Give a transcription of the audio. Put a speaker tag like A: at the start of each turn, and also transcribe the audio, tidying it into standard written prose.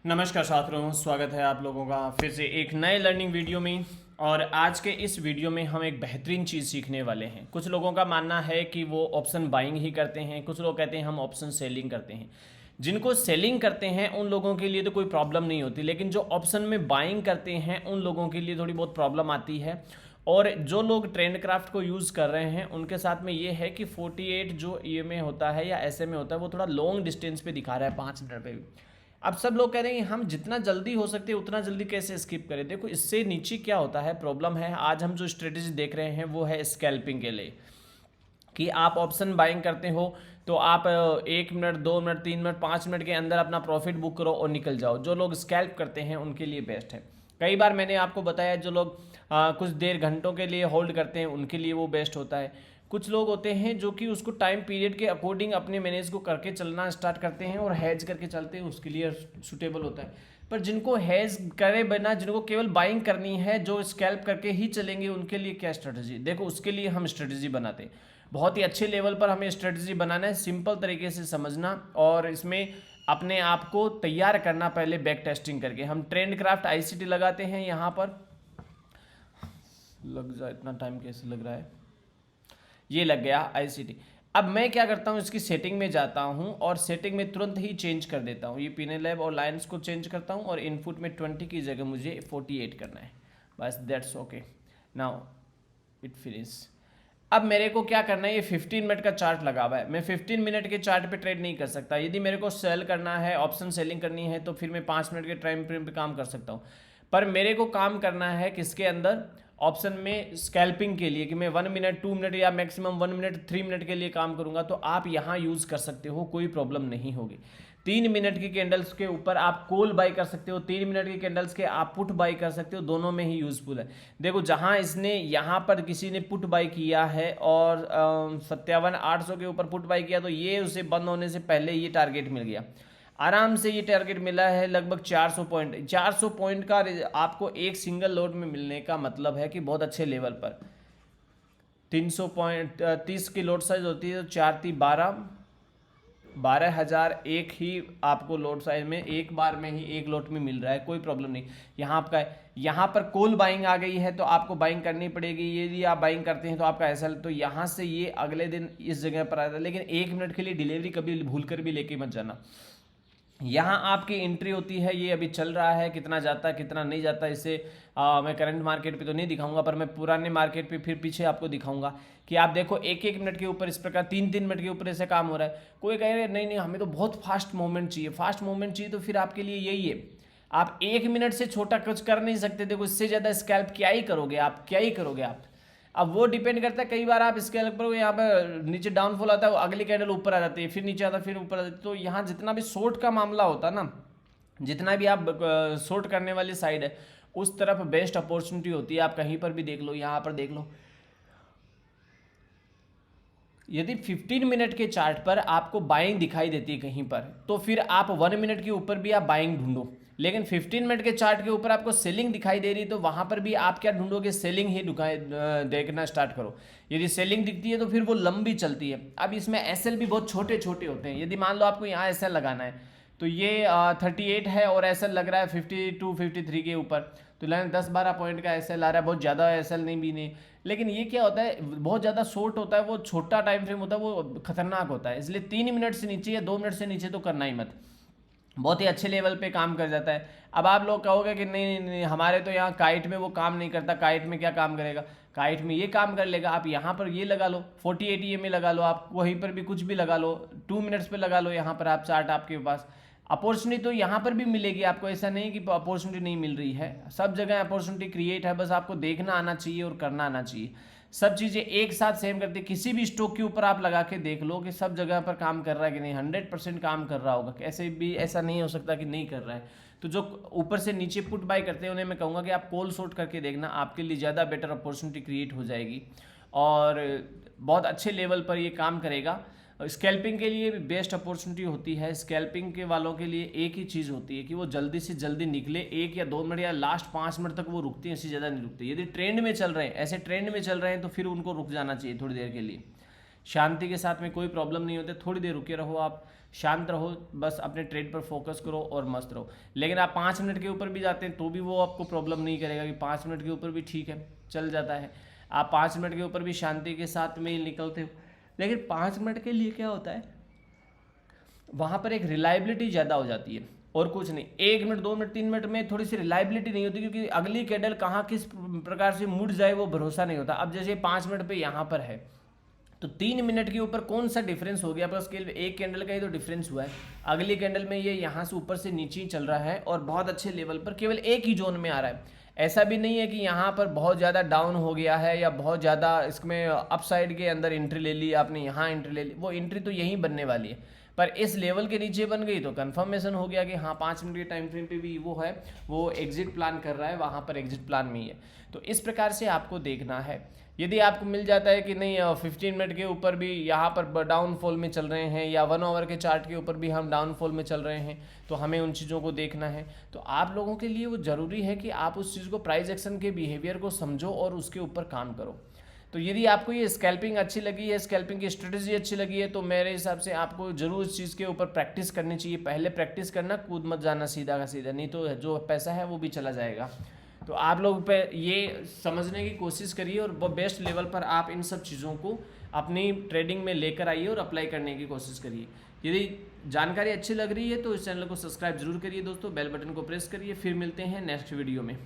A: नमस्कार छात्रों, स्वागत है आप लोगों का फिर से एक नए लर्निंग वीडियो में। और आज के इस वीडियो में हम एक बेहतरीन चीज़ सीखने वाले हैं। कुछ लोगों का मानना है कि वो ऑप्शन बाइंग ही करते हैं, कुछ लोग कहते हैं हम ऑप्शन सेलिंग करते हैं। जिनको सेलिंग करते हैं उन लोगों के लिए तो कोई प्रॉब्लम नहीं होती, लेकिन जो ऑप्शन में बाइंग करते हैं उन लोगों के लिए थोड़ी बहुत प्रॉब्लम आती है। और जो लोग ट्रेंड क्राफ्ट को यूज़ कर रहे हैं उनके साथ में ये है कि 48 जो EMA होता है या SMA होता है वो थोड़ा लॉन्ग डिस्टेंस पे दिखा रहा है 5 मिनट पे भी। अब सब लोग कह रहे हैं हम जितना जल्दी हो सकते हैं उतना जल्दी कैसे स्किप करें। देखो इससे नीचे क्या होता है, प्रॉब्लम है। आज हम जो स्ट्रेटेजी देख रहे हैं वो है स्कैल्पिंग के लिए, कि आप ऑप्शन बाइंग करते हो तो आप 1 मिनट 2 मिनट 3 मिनट 5 मिनट के अंदर अपना प्रॉफिट बुक करो और निकल जाओ। जो लोग स्कैल्प करते हैं उनके लिए बेस्ट है। कई बार मैंने आपको बताया जो लोग कुछ देर घंटों के लिए होल्ड करते हैं उनके लिए वो बेस्ट होता है। कुछ लोग होते हैं जो कि उसको टाइम पीरियड के अकॉर्डिंग अपने मैनेज को करके चलना स्टार्ट करते हैं और हैज करके चलते हैं, उसके लिए सूटेबल होता है। पर जिनको हैज करे बिना, जिनको केवल बाइंग करनी है, जो स्कैल्प करके ही चलेंगे, उनके लिए क्या स्ट्रेटजी? देखो उसके लिए हम स्ट्रेटजी बनाते हैं। बहुत ही अच्छे लेवल पर हमें स्ट्रेटजी बनाना है, सिंपल तरीके से समझना और इसमें अपने आप को तैयार करना पहले बैक टेस्टिंग करके। हम ट्रेंड क्राफ्ट ICT लगाते हैं यहाँ पर। लग जा, इतना टाइम कैसे लग रहा है? ये लग गया ICT। अब मैं क्या करता हूँ, इसकी सेटिंग में जाता हूँ और सेटिंग में तुरंत ही चेंज कर देता हूँ। ये पिनेलैब और लाइन्स को चेंज करता हूँ और इनपुट में 20 की जगह मुझे 48 करना है, बस that's okay. Now it finish. अब मेरे को क्या करना है, ये 15 मिनट का चार्ट लगा हुआ है, मैं 15 मिनट के चार्ट पे ट्रेड नहीं कर सकता। यदि मेरे को सेल करना है, ऑप्शन सेलिंग करनी है, तो फिर मैं 5 मिनट के टाइम फ्रेम पे काम कर सकता हूँ। पर मेरे को काम करना है किसके अंदर? ऑप्शन में स्कैल्पिंग के लिए, कि मैं 1 मिनट 2 मिनट या मैक्सिमम 1 मिनट 3 मिनट के लिए काम करूंगा, तो आप यहाँ यूज़ कर सकते हो, कोई प्रॉब्लम नहीं होगी। 3 मिनट की कैंडल्स के ऊपर आप कॉल बाई कर सकते हो, 3 मिनट की कैंडल्स के आप पुट बाई कर सकते हो, दोनों में ही यूजफुल है। देखो जहां इसने यहाँ पर किसी ने पुट बाई किया है और 57,800 के ऊपर पुट बाई किया, तो ये उसे बंद होने से पहले ये टारगेट मिल गया, आराम से ये टारगेट मिला है लगभग 400 पॉइंट। 400 पॉइंट का आपको एक सिंगल लोड में मिलने का मतलब है कि बहुत अच्छे लेवल पर 300 पॉइंट 30 की लोड साइज होती है, तो 4 3 12 12,000 एक ही आपको लोड साइज में एक बार में ही एक लोट में मिल रहा है, कोई प्रॉब्लम नहीं। यहाँ आपका यहाँ पर कॉल बाइंग आ गई है तो आपको बाइंग करनी पड़ेगी। यदि आप बाइंग करते हैं तो आपका SL, तो यहाँ से ये अगले दिन इस जगह पर आता है। लेकिन 1 मिनट के लिए डिलीवरी कभी भूल कर भी लेके मत जाना। यहाँ आपकी एंट्री होती है, ये अभी चल रहा है, कितना जाता है कितना नहीं जाता इसे मैं करंट मार्केट पे तो नहीं दिखाऊंगा, पर मैं पुराने मार्केट पे फिर पीछे आपको दिखाऊंगा कि आप देखो 1 1 मिनट के ऊपर इस प्रकार 3 3 मिनट के ऊपर ऐसे काम हो रहा है। कोई कह रहे नहीं नहीं हमें तो बहुत फास्ट मूवमेंट चाहिए, फास्ट मूवमेंट चाहिए, तो फिर आपके लिए यही है। आप 1 मिनट से छोटा कुछ कर नहीं सकते। देखो इससे ज़्यादा स्कैल्प क्या ही करोगे आप, क्या ही करोगे आप। अब वो डिपेंड करता है, कई बार आप इसके अलग पर यहाँ पर नीचे डाउनफॉल आता है, अगली कैंडल ऊपर आ जाती है, फिर नीचे आता है, फिर ऊपर आ जाती है। तो यहाँ जितना भी शॉर्ट का मामला होता है ना, जितना भी आप शॉर्ट करने वाली साइड है उस तरफ बेस्ट अपॉर्चुनिटी होती है। आप कहीं पर भी देख लो, यहाँ पर देख लो, यदि 15 मिनट के चार्ट पर आपको बाइंग दिखाई देती है कहीं पर, तो फिर आप 1 मिनट के ऊपर भी आप बाइंग ढूंढो। लेकिन 15 मिनट के चार्ट के ऊपर आपको सेलिंग दिखाई दे रही है, तो वहां पर भी आप क्या ढूंढोगे? सेलिंग ही देखना स्टार्ट करो। यदि सेलिंग दिखती है तो फिर वो लंबी चलती है। अब इसमें SL भी बहुत छोटे छोटे होते हैं। यदि मान लो आपको यहाँ SL लगाना है, तो ये 38 है और SL लग रहा है 52 53 के ऊपर, तो 10 12 पॉइंट का SL आ रहा है, बहुत ज़्यादा SL नहीं भी नहीं। लेकिन ये क्या होता है, बहुत ज़्यादा शॉर्ट होता है, वो छोटा टाइम फ्रेम होता है, वो खतरनाक होता है। इसलिए 3 मिनट से नीचे या 2 मिनट से नीचे तो करना ही मत। बहुत ही अच्छे लेवल पे काम कर जाता है। अब आप लोग कहोगे कि नहीं नहीं नहीं हमारे तो यहाँ काइट में वो काम नहीं करता। काइट में क्या काम करेगा? काइट में ये काम कर लेगा। आप यहाँ पर ये लगा लो, 48 EMA लगा लो, आप वहीं पर भी कुछ भी लगा लो, 2 मिनट्स पे लगा लो। यहाँ पर आप चार्ट आपके पास अपॉर्चुनिटी तो यहाँ पर भी मिलेगी आपको, ऐसा नहीं कि अपॉर्चुनिटी नहीं मिल रही है, सब जगह अपॉर्चुनिटी क्रिएट है। बस आपको देखना आना चाहिए और करना आना चाहिए। सब चीज़ें एक साथ सेम करते, किसी भी स्टॉक के ऊपर आप लगा के देख लो कि सब जगह पर काम कर रहा है कि नहीं, 100% काम कर रहा होगा। कैसे भी ऐसा नहीं हो सकता कि नहीं कर रहा है। तो जो ऊपर से नीचे पुट बाय करते हैं उन्हें मैं कहूँगा कि आप कॉल शॉर्ट करके देखना, आपके लिए ज़्यादा बेटर अपॉर्चुनिटी क्रिएट हो जाएगी और बहुत अच्छे लेवल पर ये काम करेगा। स्कैल्पिंग के लिए भी बेस्ट अपॉर्चुनिटी होती है। स्कैल्पिंग के वालों के लिए एक ही चीज़ होती है कि वो जल्दी से जल्दी निकले, 1 या 2 मिनट या लास्ट 5 मिनट तक वो रुकते हैं, इससे ज़्यादा नहीं रुकते। यदि ट्रेंड में चल रहे हैं, ऐसे ट्रेंड में चल रहे हैं, तो फिर उनको रुक जाना चाहिए थोड़ी देर के लिए। शांति के साथ में कोई प्रॉब्लम नहीं होते, थोड़ी देर रुके रहो, आप शांत रहो, बस अपने ट्रेड पर फोकस करो और मस्त रहो। लेकिन आप 5 मिनट के ऊपर भी जाते हैं तो भी वो आपको प्रॉब्लम नहीं करेगा कि 5 मिनट के ऊपर भी ठीक है, चल जाता है। आप 5 मिनट के ऊपर भी शांति के साथ में ही निकलते हो। लेकिन 5 मिनट के लिए क्या होता है, वहाँ पर एक रिलायबिलिटी ज़्यादा हो जाती है और कुछ नहीं। 1 मिनट 2 मिनट 3 मिनट में थोड़ी सी रिलायबिलिटी नहीं होती, क्योंकि अगली कैंडल कहाँ किस प्रकार से मुड़ जाए वो भरोसा नहीं होता। अब जैसे 5 मिनट पे यहाँ पर है तो 3 मिनट के ऊपर कौन सा डिफरेंस हो गया आपका स्केल पे, एक कैंडल का ही तो डिफरेंस हुआ है। अगली कैंडल में ये यहाँ से ऊपर से नीचे ही चल रहा है और बहुत अच्छे लेवल पर केवल एक ही जोन में आ रहा है। ऐसा भी नहीं है कि यहाँ पर बहुत ज़्यादा डाउन हो गया है या बहुत ज़्यादा इसमें अपसाइड के अंदर एंट्री ले ली आपने, यहाँ एंट्री ले ली, वो एंट्री तो यहीं बनने वाली है। पर इस लेवल के नीचे बन गई तो कंफर्मेशन हो गया कि हाँ 5 मिनट के टाइम फ्रेम पे भी वो है, वो एग्जिट प्लान कर रहा है, वहाँ पर एग्जिट प्लान में ही है। तो इस प्रकार से आपको देखना है। यदि आपको मिल जाता है कि नहीं 15 मिनट के ऊपर भी यहाँ पर डाउनफॉल में चल रहे हैं या 1 आवर के चार्ट के ऊपर भी हम डाउनफॉल में चल रहे हैं, तो हमें उन चीज़ों को देखना है। तो आप लोगों के लिए वो ज़रूरी है कि आप उस चीज़ को, प्राइस एक्शन के बिहेवियर को समझो और उसके ऊपर काम करो। तो यदि आपको ये स्कैल्पिंग अच्छी लगी है, स्कैल्पिंग की स्ट्रेटजी अच्छी लगी है, तो मेरे हिसाब से आपको जरूर इस चीज़ के ऊपर प्रैक्टिस करनी चाहिए। पहले प्रैक्टिस करना, कूद मत जाना सीधा का सीधा, नहीं तो जो पैसा है वो भी चला जाएगा। तो आप लोग पे ये समझने की कोशिश करिए और वो बेस्ट लेवल पर आप इन सब चीज़ों को अपनी ट्रेडिंग में लेकर आइए और अप्लाई करने की कोशिश करिए। यदि जानकारी अच्छी लग रही है तो इस चैनल को सब्सक्राइब जरूर करिए दोस्तों, बेल बटन को प्रेस करिए। फिर मिलते हैं नेक्स्ट वीडियो में।